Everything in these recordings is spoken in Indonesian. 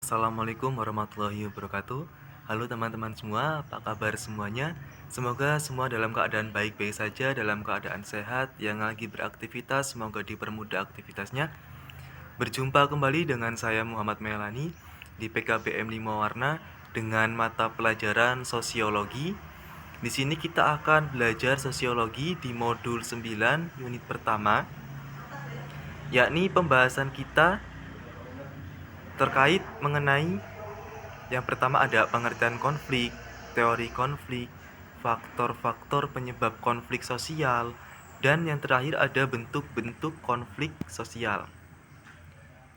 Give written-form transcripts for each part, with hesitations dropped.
Assalamualaikum warahmatullahi wabarakatuh. Halo teman-teman semua, apa kabar semuanya? Semoga semua dalam keadaan baik-baik saja, dalam keadaan sehat. Yang lagi beraktivitas, semoga dipermudah aktivitasnya. Berjumpa kembali dengan saya Muhammad Melani di PKBM 5 Warna dengan mata pelajaran sosiologi. Di sini kita akan belajar sosiologi di modul 9 unit pertama, yakni pembahasan kita terkait mengenai yang pertama ada pengertian konflik, teori konflik, faktor-faktor penyebab konflik sosial, dan yang terakhir ada bentuk-bentuk konflik sosial.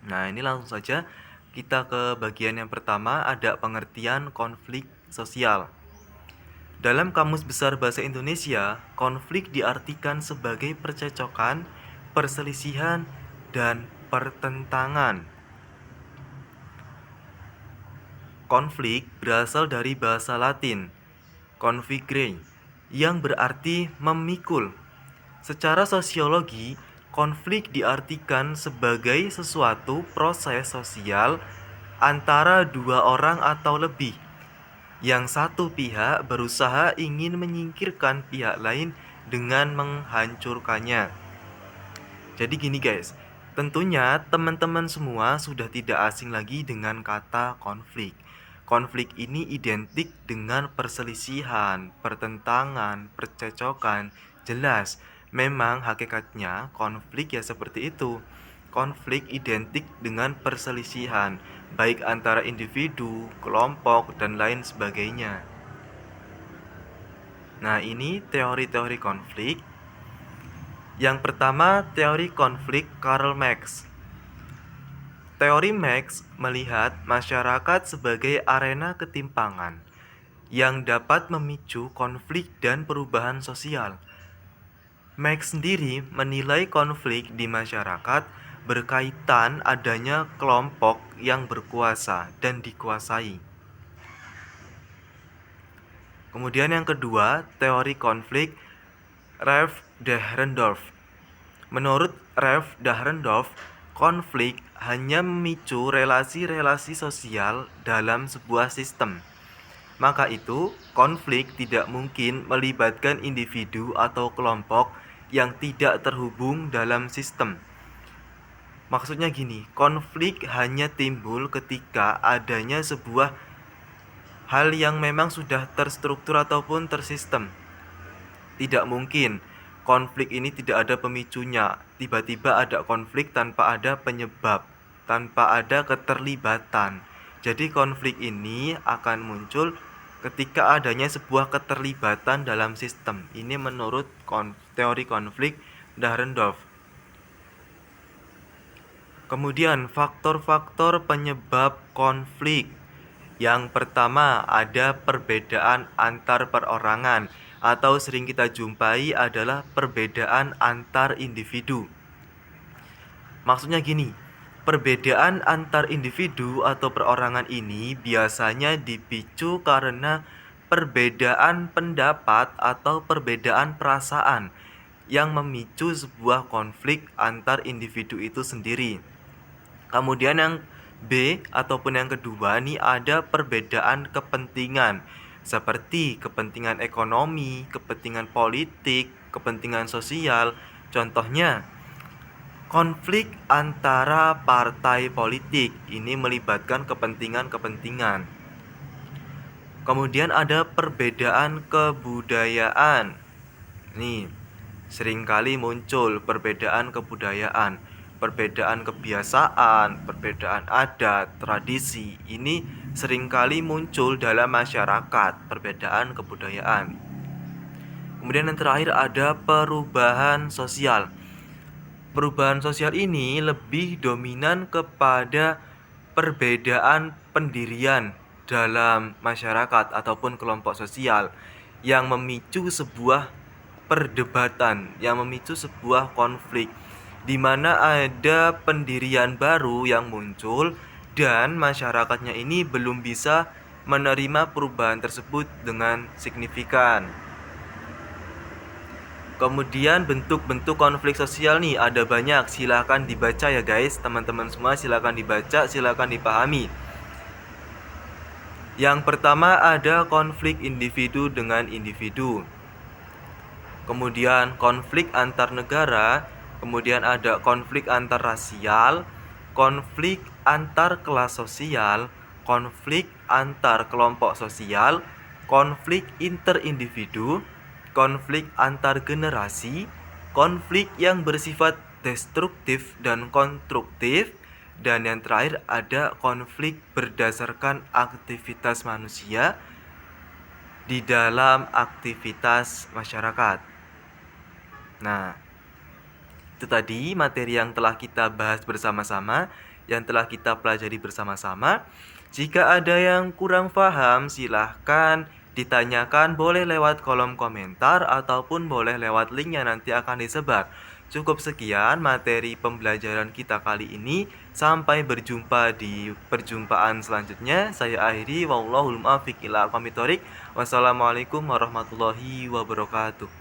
Nah, ini langsung saja kita ke bagian yang pertama, ada pengertian konflik sosial. Dalam Kamus Besar Bahasa Indonesia, konflik diartikan sebagai percecokan, perselisihan, dan pertentangan. Konflik berasal dari bahasa Latin, configere, yang berarti memikul. Secara sosiologi, konflik diartikan sebagai sesuatu proses sosial antara dua orang atau lebih, yang satu pihak berusaha ingin menyingkirkan pihak lain dengan menghancurkannya. Jadi gini guys, tentunya teman-teman semua sudah tidak asing lagi dengan kata konflik. Konflik ini identik dengan perselisihan, pertentangan, percecokan. Jelas, memang hakikatnya konflik ya seperti itu. Konflik identik dengan perselisihan, baik antara individu, kelompok, dan lain sebagainya. Nah, ini teori-teori konflik. Yang pertama, teori konflik Karl Marx. Teori Marx melihat masyarakat sebagai arena ketimpangan yang dapat memicu konflik dan perubahan sosial. Marx sendiri menilai konflik di masyarakat berkaitan adanya kelompok yang berkuasa dan dikuasai. Kemudian yang kedua, teori konflik Ralph Dahrendorf. Menurut Ralph Dahrendorf, konflik hanya memicu relasi-relasi sosial dalam sebuah sistem. Maka itu, konflik tidak mungkin melibatkan individu atau kelompok yang tidak terhubung dalam sistem. Maksudnya gini, konflik hanya timbul ketika adanya sebuah hal yang memang sudah terstruktur ataupun tersistem. Tidak mungkin konflik ini tidak ada pemicunya. Tiba-tiba ada konflik tanpa ada penyebab, tanpa ada keterlibatan. Jadi konflik ini akan muncul ketika adanya sebuah keterlibatan dalam sistem. Ini menurut teori konflik Dahrendorf. Kemudian faktor-faktor penyebab konflik. Yang pertama ada perbedaan antar perorangan atau sering kita jumpai adalah perbedaan antar individu. Maksudnya gini, perbedaan antar individu atau perorangan ini biasanya dipicu karena perbedaan pendapat atau perbedaan perasaan yang memicu sebuah konflik antar individu itu sendiri. Kemudian yang B ataupun yang kedua nih ada perbedaan kepentingan seperti kepentingan ekonomi, kepentingan politik, kepentingan sosial. Contohnya, konflik antara partai politik ini melibatkan kepentingan-kepentingan. Kemudian ada perbedaan kebudayaan. Nih, seringkali muncul perbedaan kebudayaan, perbedaan kebiasaan, perbedaan adat, tradisi. Ini seringkali muncul dalam masyarakat, perbedaan kebudayaan. Kemudian yang terakhir ada perubahan sosial. Perubahan sosial ini lebih dominan kepada perbedaan pendirian dalam masyarakat ataupun kelompok sosial yang memicu sebuah perdebatan, yang memicu sebuah konflik di mana ada pendirian baru yang muncul dan masyarakatnya ini belum bisa menerima perubahan tersebut dengan signifikan. Kemudian bentuk-bentuk konflik sosial nih ada banyak, silahkan dibaca ya guys, teman-teman semua silahkan dibaca, silahkan dipahami. Yang pertama ada konflik individu dengan individu. Kemudian konflik antar negara, kemudian ada konflik antar rasial, konflik antar kelas sosial, konflik antar kelompok sosial, konflik interindividu, konflik antar generasi, konflik yang bersifat destruktif dan konstruktif, dan yang terakhir ada konflik berdasarkan aktivitas manusia di dalam aktivitas masyarakat. Nah, itu tadi materi yang telah kita bahas bersama-sama, yang telah kita pelajari bersama-sama. Jika ada yang kurang paham, silahkan ditanyakan, boleh lewat kolom komentar ataupun boleh lewat link yang nanti akan disebar. Cukup sekian materi pembelajaran kita kali ini. Sampai berjumpa di perjumpaan selanjutnya. Saya akhiri. Wallahul muwaffiq ila aqwamit thoriq. Wassalamualaikum warahmatullahi wabarakatuh.